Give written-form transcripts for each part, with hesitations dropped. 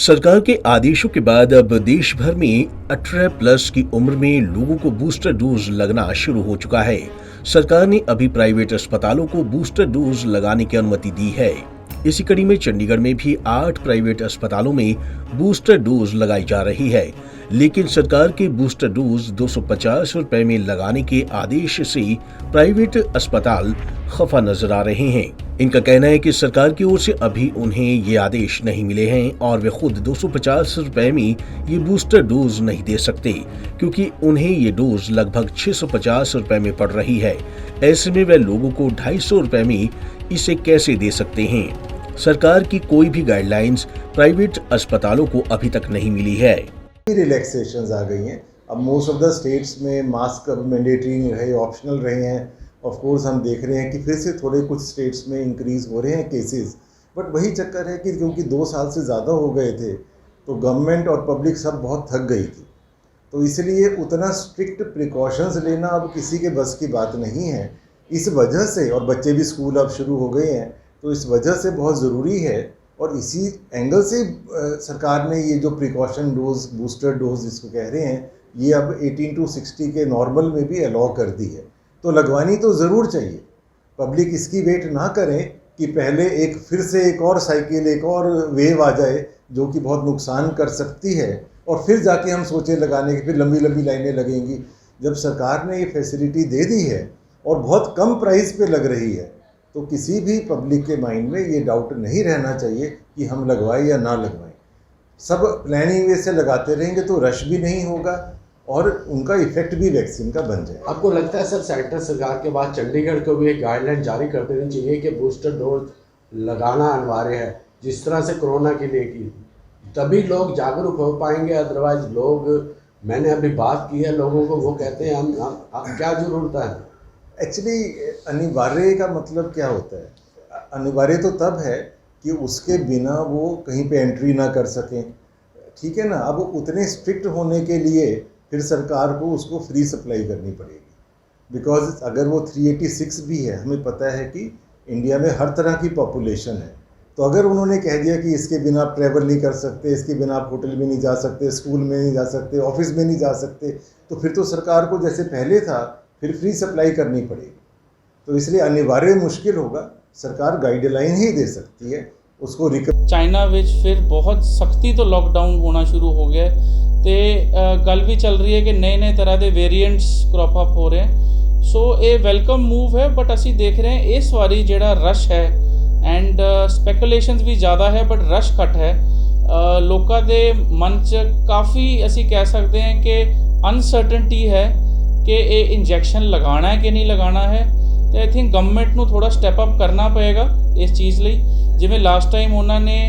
सरकार के आदेशों के बाद अब देश भर में 18 प्लस की उम्र में लोगों को बूस्टर डोज लगना शुरू हो चुका है। सरकार ने अभी प्राइवेट अस्पतालों को बूस्टर डोज लगाने की अनुमति दी है। इसी कड़ी में चंडीगढ़ में भी 8 प्राइवेट अस्पतालों में बूस्टर डोज लगाई जा रही है, लेकिन सरकार के बूस्टर डोज 250 रुपए में लगाने के आदेश से प्राइवेट अस्पताल खफा नजर आ रहे हैं। इनका कहना है कि सरकार की ओर से अभी उन्हें ये आदेश नहीं मिले हैं और वे खुद 250 रुपए में ये बूस्टर डोज नहीं दे सकते, क्योंकि उन्हें ये डोज लगभग 650 रुपए में पड़ रही है। ऐसे में वे लोगों को 250 रुपए में इसे कैसे दे सकते हैं। सरकार की कोई भी गाइडलाइंस प्राइवेट अस्पतालों को अभी तक नहीं मिली है। रिलैक्सेशंस आ गई हैं। अब मोस्ट ऑफ द स्टेट्स में मास्क अब मैंडेटरी रहे, ऑप्शनल रहे हैं। ऑफ कोर्स हम देख रहे हैं कि फिर से थोड़े कुछ स्टेट्स में इंक्रीज़ हो रहे हैं केसेस, बट वही चक्कर है कि क्योंकि 2 साल से ज़्यादा हो गए थे तो गवर्नमेंट और पब्लिक सब बहुत थक गई थी, तो इसलिए उतना स्ट्रिक्ट प्रिकॉशंस लेना अब किसी के बस की बात नहीं है। इस वजह से, और बच्चे भी स्कूल अब शुरू हो गए हैं, तो इस वजह से बहुत ज़रूरी है। और इसी एंगल से सरकार ने ये जो प्रिकॉशन डोज, बूस्टर डोज जिसको कह रहे हैं, ये अब 18 to 60 के नॉर्मल में भी अलाउ कर दी है। तो लगवानी तो ज़रूर चाहिए। पब्लिक इसकी वेट ना करें कि पहले फिर से एक और साइकिल, एक और वेव आ जाए जो कि बहुत नुकसान कर सकती है, और फिर जाके हम सोचे लगाने की, फिर लंबी लंबी लाइनें लगेंगी। जब सरकार ने ये फैसिलिटी दे दी है और बहुत कम प्राइस पे लग रही है, तो किसी भी पब्लिक के माइंड में ये डाउट नहीं रहना चाहिए कि हम लगवाएं या ना लगवाएं। सब प्लानिंग वे से लगाते रहेंगे तो रश भी नहीं होगा और उनका इफेक्ट भी वैक्सीन का बन जाए। आपको लगता है सर, सेंट्रल सरकार के बाद चंडीगढ़ को भी एक गाइडलाइन जारी कर देनी चाहिए कि बूस्टर डोज लगाना अनिवार्य है, जिस तरह से कोरोना के लिए की, तभी लोग जागरूक हो पाएंगे। अदरवाइज लोग, मैंने अभी बात की है लोगों को, वो कहते हैं हम क्या जरूरत है। एक्चुअली अनिवार्य का मतलब क्या होता है? अनिवार्य तो तब है कि उसके बिना वो कहीं पे एंट्री ना कर सकें, ठीक है ना। अब उतने स्ट्रिक्ट होने के लिए फिर सरकार को उसको फ्री सप्लाई करनी पड़ेगी, बिकॉज अगर वो 386 भी है, हमें पता है कि इंडिया में हर तरह की पॉपुलेशन है, तो अगर उन्होंने कह दिया कि इसके बिना आप ट्रैवल नहीं कर सकते, इसके बिना आप होटल में नहीं जा सकते, स्कूल में नहीं जा सकते, ऑफिस में नहीं जा सकते, तो फिर तो सरकार को जैसे पहले था फिर फ्री सप्लाई करनी पड़ेगी। तो इसलिए अनिवार्य मुश्किल होगा, सरकार गाइडलाइन ही दे सकती है उसको। चाइना विच फिर बहुत सख्ती तो लॉकडाउन होना शुरू हो गया तो गल भी चल रही है कि नए नए तरह के वेरीएंट्स क्रॉप अप हो रहे हैं। सो ये वेलकम मूव है, बट असी देख रहे हैं इस वारी जेड़ा रश है एंड स्पैकुलेशनस भी ज़्यादा है बट रश घट है। लोगों के मन च काफ़ी असी कह सकते हैं कि अनसर्टनटी है कि ये इंजैक्शन लगाना है कि नहीं लगाना है। तो आई थिंक गवर्नमेंट को थोड़ा स्टैप अप करना पएगा इस चीज़ ਲਈ। जिमें लास्ट टाइम उन्होंने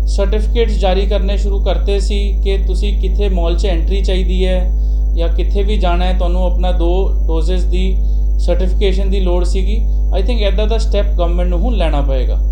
सर्टिफिकेट्स जारी करने शुरू करते सी कि तुसी किथे मॉल 'ਚ एंट्री चाहिए है या किथे भी जाना है, तुहानू अपना 2 डोजेस की सर्टिफिकेशन की लोड़ सीगी। आई थिंक इदा दा स्टैप गवर्नमेंट को लेना पएगा।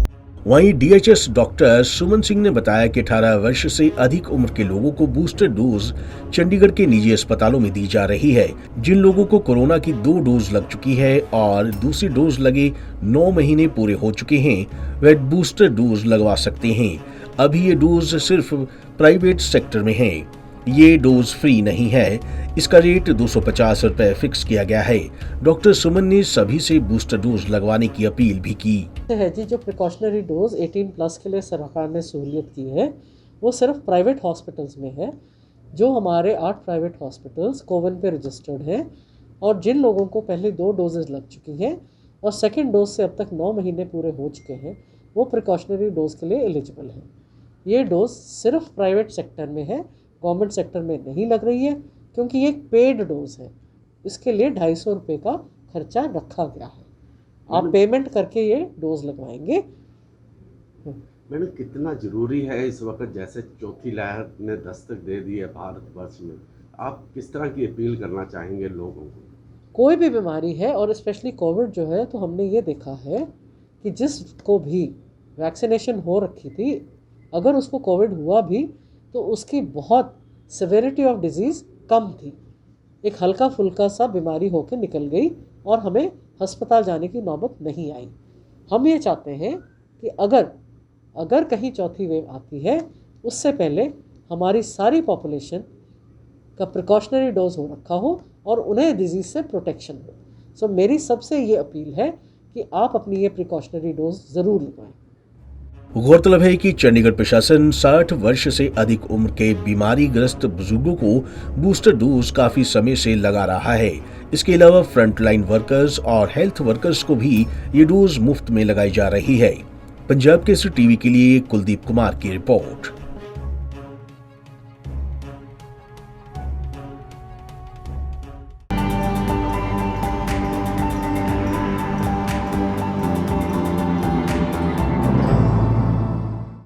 वहीं डीएचएस डॉक्टर सुमन सिंह ने बताया कि 18 वर्ष से अधिक उम्र के लोगों को बूस्टर डोज चंडीगढ़ के निजी अस्पतालों में दी जा रही है। जिन लोगों को कोरोना की 2 डोज लग चुकी है और दूसरी डोज लगे 9 महीने पूरे हो चुके हैं, वे बूस्टर डोज लगवा सकते हैं। अभी ये डोज सिर्फ प्राइवेट सेक्टर में है, ये डोज फ्री नहीं है। इसका रेट 250 रुपए फिक्स किया गया है। डॉक्टर सुमन ने सभी से बूस्टर डोज लगवाने की अपील भी की है जी। जो प्रिकॉशनरी डोज 18 प्लस के लिए सरकार ने सहूलियत की है वो सिर्फ प्राइवेट हॉस्पिटल्स में है। जो हमारे 8 प्राइवेट हॉस्पिटल्स कोविन पे रजिस्टर्ड हैं और जिन लोगों को पहले 2 डोजेज लग चुकी हैं और सेकेंड डोज से अब तक 9 महीने पूरे हो चुके हैं, वो प्रिकॉशनरी डोज के लिए एलिजिबल है। ये डोज सिर्फ प्राइवेट सेक्टर में है, गवर्नमेंट सेक्टर में नहीं लग रही है, क्योंकि ये एक पेड डोज है। इसके लिए 250 रुपये का खर्चा रखा गया है। आप पेमेंट करके ये डोज लगवाएंगे। मैडम, कितना ज़रूरी है इस वक्त, जैसे चौथी लहर ने दस्तक दे दी है भारतवर्ष में, आप किस तरह की अपील करना चाहेंगे लोगों को? कोई भी बीमारी है और स्पेशली कोविड जो है, तो हमने ये देखा है कि जिसको भी वैक्सीनेशन हो रखी थी, अगर उसको कोविड हुआ भी तो उसकी बहुत सिविरिटी ऑफ डिजीज़ कम थी। एक हल्का फुल्का सा बीमारी होकर निकल गई और हमें अस्पताल जाने की नौबत नहीं आई। हम ये चाहते हैं कि अगर कहीं चौथी वेव आती है उससे पहले हमारी सारी पॉपुलेशन का प्रिकॉशनरी डोज हो रखा हो और उन्हें डिजीज़ से प्रोटेक्शन हो। सो मेरी सबसे ये अपील है कि आप अपनी ये प्रिकॉशनरी डोज ज़रूर लगवाएं। गौरतलब है कि चंडीगढ़ प्रशासन 60 वर्ष से अधिक उम्र के बीमारीग्रस्त बुजुर्गों को बूस्टर डोज काफी समय से लगा रहा है। इसके अलावा फ्रंटलाइन वर्कर्स और हेल्थ वर्कर्स को भी ये डोज मुफ्त में लगाई जा रही है। पंजाब केसरी टीवी के लिए कुलदीप कुमार की रिपोर्ट।